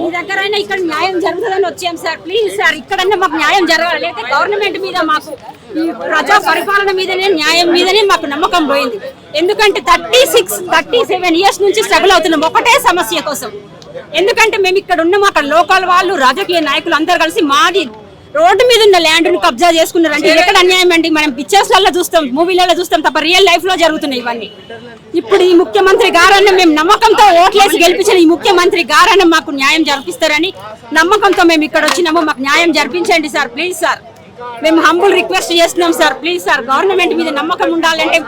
మీ దగ్గరైనా ఇక్కడ న్యాయం జరుగుతుందని వచ్చాం సార్. ప్లీజ్ సార్, ఇక్కడన్నా మాకు న్యాయం జరగాలి. లేకపోతే గవర్నమెంట్ మీద మాకు ఈ ప్రజా పరిపాలన మీదనే న్యాయం మీదనే మాకు నమ్మకం పోయింది. ఎందుకంటే 37 ఇయర్స్ నుంచి స్ట్రగుల్ అవుతున్నాం ఒకటే సమస్య కోసం. ఎందుకంటే మేము ఇక్కడ ఉన్నాం, అక్కడ లోకల్ వాళ్ళు రాజకీయ నాయకులు అందరు కలిసి మాది రోడ్డు మీద ఉన్న ల్యాండ్ ను కబ్జా చేసుకున్నారంటే ఎక్కడ అన్యాయం అండి? మనం పిక్చర్స్ లలో చూస్తాం, మూవీలలో చూస్తాం తప్ప రియల్ లైఫ్ లో జరుగుతున్నాయి ఇవన్నీ. ఇప్పుడు ఈ ముఖ్యమంత్రి గారన్న మేము నమ్మకంతో ఓట్లేసి గెలిపించిన ఈ ముఖ్యమంత్రి గారన్న మాకు న్యాయం జరిపిస్తారని నమ్మకంతో మేము ఇక్కడ వచ్చినాము. మాకు న్యాయం జరిపించండి సార్, ప్లీజ్ సార్. మేము హంబుల్ రిక్వెస్ట్ చేస్తున్నాం సార్, ప్లీజ్ సార్. గవర్నమెంట్ మీద నమ్మకం ఉండాలంటే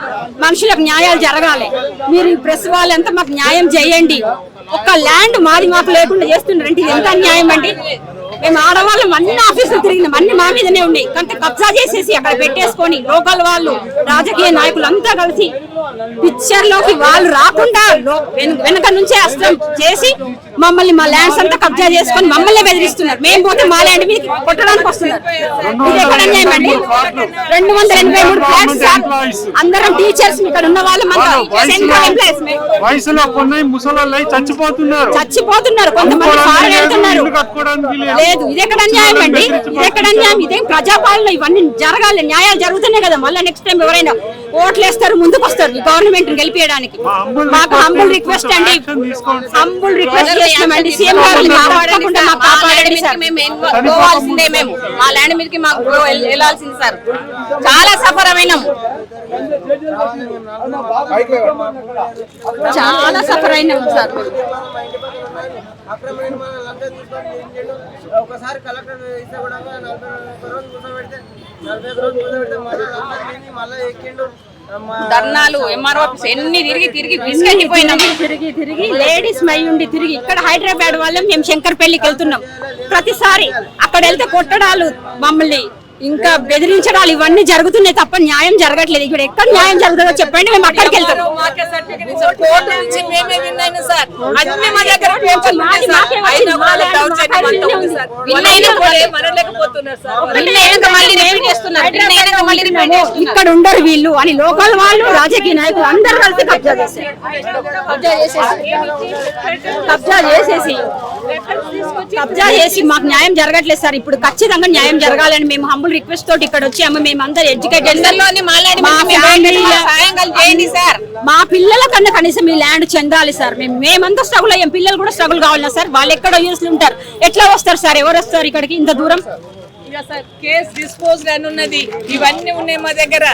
మనుషులకు న్యాయాలు జరగాలి. మీరు ఈ ప్రెస్ వాళ్ళంతా మాకు న్యాయం చేయండి. ఒక్క ల్యాండ్ మాది మాకు లేకుండా చేస్తున్నారంటే ఇది ఎంత అన్యాయం అండి? మేము ఆడవాళ్ళం అన్ని ఆఫీసులు తిరిగినాం, అన్ని మా మీదనే ఉన్నాయి. కొంత కబ్జా చేసేసి అక్కడ పెట్టేసుకొని లోకల్ వాళ్ళు రాజకీయ నాయకులు అంతా కలిసి పిక్చర్ లోకి వాళ్ళు రాకుండా వెనక నుంచే అస్త్రం చేసి మమ్మల్ని మా ల్యాండ్స్ అంతా కబ్జా చేసుకొని మమ్మల్ని బెదిరిస్తున్నారు. మేము పోతే మా ల్యాండ్ మీద కొట్టడానికి వస్తున్నారు. ఇది ఎక్కడ అన్యాయం అండి? 283 ఫ్లాట్స్ సార్. అందరం టీచర్స్ ఇక్కడ ఉన్న వాళ్ళం చచ్చిపోతున్నారు. కొంతమంది ఫారెన్ వెళ్తున్నారు. లేదు, ఇది ఎక్కడ అన్యాయం అండి? ఇది ఎక్కడ అన్యాయం? ఇదేం ప్రజాపాలన? ఇవన్నీ జరగాలి, న్యాయాలు జరుగుతున్నాయి కదా. మళ్ళీ నెక్స్ట్ టైం ఎవరైనా ఓట్లు వేస్తారు, ముందుకు వస్తారు ఈ గవర్నమెంట్ గెలిపించడానికి. మాకు హంబుల్ రిక్వెస్ట్ అండి, హంబుల్ రిక్వెస్ట్ చేస్తున్నామండి. సీఎం గారు పోవాల్సిందే, మేము మా ల్యాండ్ మీదకి మాకు వెళ్ళాల్సింది సార్. చాలా సఫర్ అయినాం, చాలా సఫర్ అయినాం సార్. ఒకసారి కలెక్టర్ ఇస్తే కూడా 40 రోజులు కూర్చోబెడితే 40 రోజులు కూర్చోబెడితే మళ్ళీ ఎక్కిండు. ధర్నాలు ఎంఆర్ఓ ఎన్ని తిరిగి తీసుకెళ్ళిపోయినాం. తిరిగి లేడీస్ మై ఉండి తిరిగి ఇక్కడ హైదరాబాద్ వాళ్ళం మేము శంకర్పల్లికి వెళ్తున్నాం. ప్రతిసారి అక్కడ వెళ్తే కొట్టడాలు, మమ్మల్ని ఇంకా బెదిరించడాలు ఇవన్నీ జరుగుతున్నాయి తప్ప న్యాయం జరగట్లేదు. ఇక్కడ ఎక్కడ న్యాయం జరుగుతుందో చెప్పండి, మేము అక్కడికి వెళ్తాం. ఇక్కడ ఉండరు వీళ్ళు అని లోకల్ వాళ్ళు రాజకీయ నాయకులు అందరూ కలిసి కబ్జా చేసి మాకు న్యాయం జరగట్లేదు సార్. ఇప్పుడు ఖచ్చితంగా న్యాయం జరగాలని మేము హంబుల్ రిక్వెస్ట్ తోటి ఇక్కడ వచ్చాము. మేము అందరు ఎడ్యుకేటెడ్, మా పిల్లల కన్నా కనీసం ఈ ల్యాండ్ చెందాలి సార్. మేమంతా స్ట్రగుల్ అయ్యాం, పిల్లలు కూడా స్ట్రగుల్ కావాలన్నా సార్. వాళ్ళు ఎక్కడో యూస్లు ఉంటారు, ఎట్లా వస్తారు సార్? ఎవరు వస్తారు ఇక్కడికి ఇంత దూరం? కేసు డిస్పోజ్ అని ఉన్నది, ఇవన్నీ ఉన్నాయి మా దగ్గర.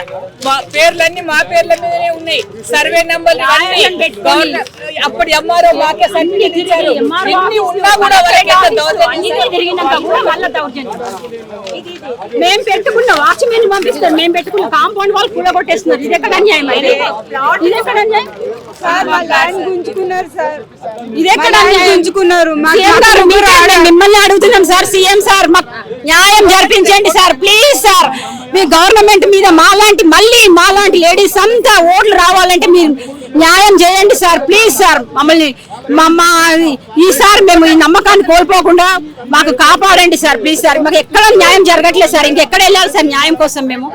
పేర్లన్నీ మా పేర్ల మీదనే ఉన్నాయి, సర్వే నంబర్లు అప్పటి ఎంఆర్ఓ మాకే సర్టిఫికేట్ ఇచ్చారు. మేము పెట్టుకున్న వాచ్మెన్ పంపిస్తారు, మేము పెట్టుకున్న కాంపౌండ్ వాళ్ళు కూడా కొట్టేస్తున్నారు. ఇది ఎక్కడ అన్యాయం? ఇది ఎక్కడ అన్యాయం? మిమ్మల్ని అడుగుతున్నాం సార్, సీఎం సార్ మాకు న్యాయం జరిపించండి సార్, ప్లీజ్ సార్. మీ గవర్నమెంట్ మీద మాలాంటి లేడీస్ అంతా ఓట్లు రావాలంటే మీరు న్యాయం చేయండి సార్, ప్లీజ్ సార్. మమ్మల్ని ఈసారి మేము ఈ నమ్మకాన్ని కోల్పోకుండా మాకు కాపాడండి సార్, ప్లీజ్ సార్. మాకు ఎక్కడ న్యాయం జరగట్లేదు సార్. ఇంకెక్కడ వెళ్ళాలి సార్ న్యాయం కోసం? మేము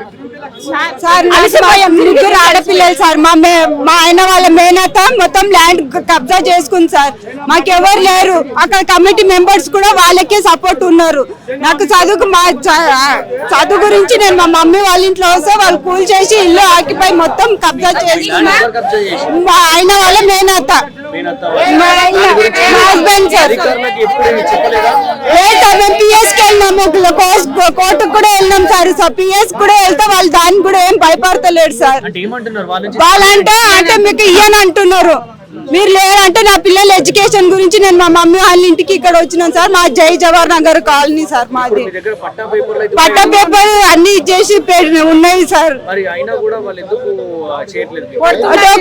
ముగ్గురు ఆడపిల్లలు సార్. మా ఆయన వాళ్ళ మేనత మొత్తం ల్యాండ్ కబ్జా చేసుకుంది సార్. మాకెవరు లేరు అక్కడ. కమిటీ మెంబర్స్ కూడా వాళ్ళకే సపోర్ట్ ఉన్నారు. నాకు చదువు గురించి నేను మా మమ్మీ వాళ్ళ ఇంట్లో వస్తే వాళ్ళు కూల్ చేసి ఇల్లు ఆక్యుపై మొత్తం కబ్జా చేసుకున్నారు. మా ఆయన వాళ్ళ మేనత, మా హస్బెండ్ సార్. మేము పిఎస్కి వెళ్ళినాము, కోర్టుకు కూడా వెళ్ళినాం సార్. పిఎస్ కూడా వెళ్తే వాళ్ళు దానికి కూడా ఏం భయపడతలేడు సార్. వాళ్ళంటే మీకు ఇయ్యని అంటున్నారు. మీరు లేరంటే నా పిల్లల ఎడ్యుకేషన్ గురించి నేను మా మమ్మీ వాళ్ళ ఇంటికి ఇక్కడ వచ్చినాను సార్. మా జై జవహర్ నగర్ కాలనీ సార్ మాది. పట్టా పేపర్ అన్ని చేసి ఉన్నాయి సార్.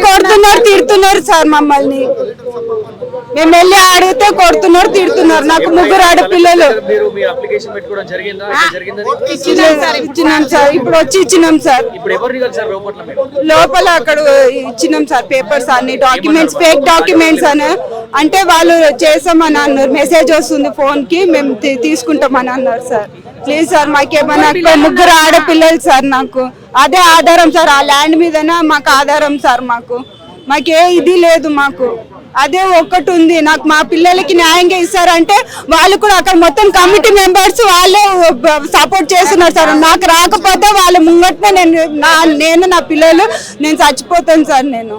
కొడుతున్నారు, తిడుతున్నారు సార్ మమ్మల్ని. మేము వెళ్ళి అడిగితే కొడుతున్నారు, తిడుతున్నారు. నాకు ముగ్గురు ఆడపిల్లలు. ఇచ్చినాం సార్, ఇప్పుడు వచ్చి ఇచ్చినాం సార్. లోపల అక్కడ ఇచ్చినాం సార్ పేపర్స్ అన్ని, డాక్యుమెంట్స్, ఫేక్ డాక్యుమెంట్స్ అని. అంటే వాళ్ళు చేసామని అన్నారు, మెసేజ్ వస్తుంది ఫోన్ కి, మేము తీసుకుంటామని అన్నారు సార్. ప్లీజ్ సార్, మాకేమన్నా ముగ్గురు ఆడపిల్లలు సార్. నాకు అదే ఆధారం సార్, ఆ ల్యాండ్ మీదనే మాకు ఆధారం సార్. మాకే ఇది లేదు. మాకు అదే ఒక్కటి ఉంది. నాకు మా పిల్లలకి న్యాయంగా ఇస్తారంటే వాళ్ళు కూడా అక్కడ మొత్తం కమిటీ మెంబర్స్ వాళ్ళే సపోర్ట్ చేస్తున్నారు సార్. నాకు రాకపోతే వాళ్ళ ముంగట్నే నేను నా పిల్లలు నేను చచ్చిపోతాను సార్. నేను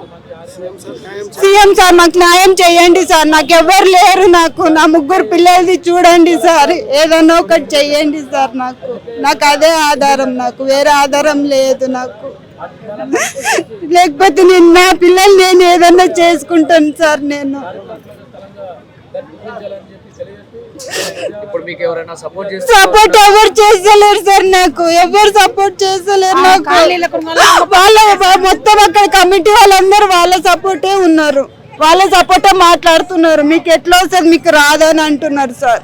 సీఎం సార్ నాకు న్యాయం చేయండి సార్. నాకు ఎవరు లేరు, నాకు నా 3 పిల్లలది చూడండి సార్. ఏదన్నా ఒకటి చెయ్యండి సార్. నాకు అదే ఆధారం, నాకు వేరే ఆధారం లేదు నాకు. లేకపోతే నేను నా పిల్లలు నేను ఏదన్నా చేసుకుంటాను సార్. నేను సపోర్ట్ ఎవరు చేస్తలేరు సార్. నాకు ఎవరు సపోర్ట్ చేస్తలేరు. నాకు వాళ్ళ మొత్తం అక్కడ కమిటీ వాళ్ళందరూ వాళ్ళ సపోర్టే ఉన్నారు, వాళ్ళ సపోర్టే మాట్లాడుతున్నారు. మీకు ఎట్లా వస్తుంది, మీకు రాదని అంటున్నారు సార్.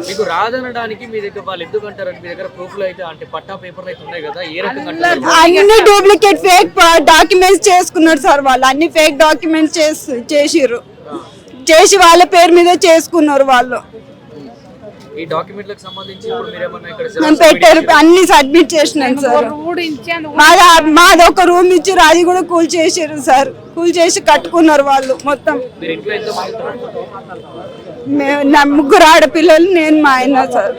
మీకు రాదనడానికి మీ దగ్గర వాళ్ళు ఎందుకు అంటారు? మీ దగ్గర ప్రూఫ్లు అయితే అంటే పట్టా పేపర్లు అయితే ఉన్నాయి కదా, ఏ రకంగా అంటారు? అన్ని డూప్లికేట్ ఫేక్ డాక్యుమెంట్స్ చేసుకున్నారు సార్. వాళ్ళు అన్ని ఫేక్ డాక్యుమెంట్స్ చేసి వాళ్ళ పేరు మీద చేసుకున్నారు వాళ్ళు. ఈ డాక్యుమెంట్లకు సంబంధించి ఇప్పుడు మీరేమన్నా ఇక్కడ మేము పెట్టారు, అన్ని సబ్మిట్ చేసినాం సార్. మాది ఒక రూమ్ ఇచ్చారు, అది కూడా కూల్ చేసారు సార్. కూల్ చేసి కట్టుకున్నారు వాళ్ళు మొత్తం. మీరు ఇంట్లో ఎంత మంది ఉన్నారు? నా 3 ఆడపిల్లలు, నేను మా ఆయన సార్.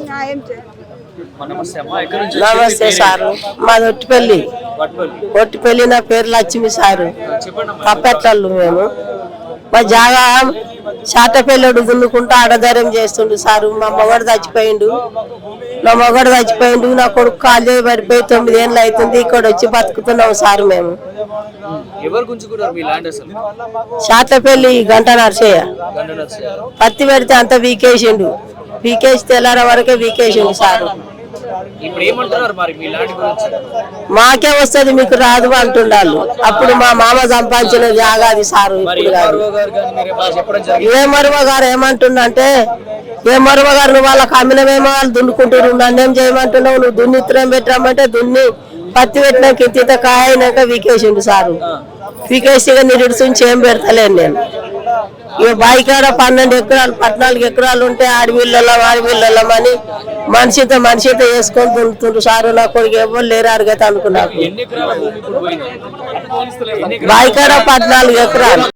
న్యాయం చేయండి. నమస్తే అమ్మా, ఎక్కడి నుంచి? నమస్తే సారు, మాది ఒట్టిపల్లి. ఒట్టిపల్లి, నా పేరు లక్ష్మి సారు. కప్పెట్లళ్ళు మేము. మా జాగా చాటపల్లిడు దున్నుకుంటూ ఆడధైర్యం చేస్తుండు సారు. మా మొగడు చచ్చిపోయిండు, నా కొడుకు కాలు పడిపోయి 9 ఏళ్ళు అవుతుంది. ఇక్కడ వచ్చి బతుకుతున్నాం సారు మేము. ఎవరు గుంజుకున్నారు మీ ల్యాండ్ అసలు? చాటపల్లి గంట నర్సయ్య పత్తి పెడితే అంత వీకేసిండు, వీకేసి తెల్లార వరకే వీకేసిండు సారు. ఇప్పుడు ఏమంటున్నారు మరి మీ ల్యాండ్ గురించి? మాకే వస్తుంది, మీకు రాదు అంటుండాళ్ళు. అప్పుడు మా మామ సంపాదించిన జాగాది సారు. ఇప్పుడు ఏ మరువ గారు ఏమంటుండంటే, ఏ మరువ గారు నువ్వు వాళ్ళకి అమ్మినమేమో వాళ్ళు దున్నుకుంటున్నారు, నన్నేం చేయమంటున్నావు, నువ్వు దున్ని ఇత్తనం పెట్టామంటే దున్ని పత్తి పెట్టినాక ఇంత కాయ అయినాక వీకేసిండు సారు. వీకేసి నిరుడిసి ఏం పెడతలేను నేను. ఇక బాయికాడ 12 ఎకరాలు 14 ఎకరాలు ఉంటే ఆడవిళ్ళం అని మనిషితో వేసుకొని దున్నుతుండ్రు సారు. నా కొడుకు ఎవరు లేరు అరగత అనుకున్నాను. బాయికాడ 14 ఎకరాలు.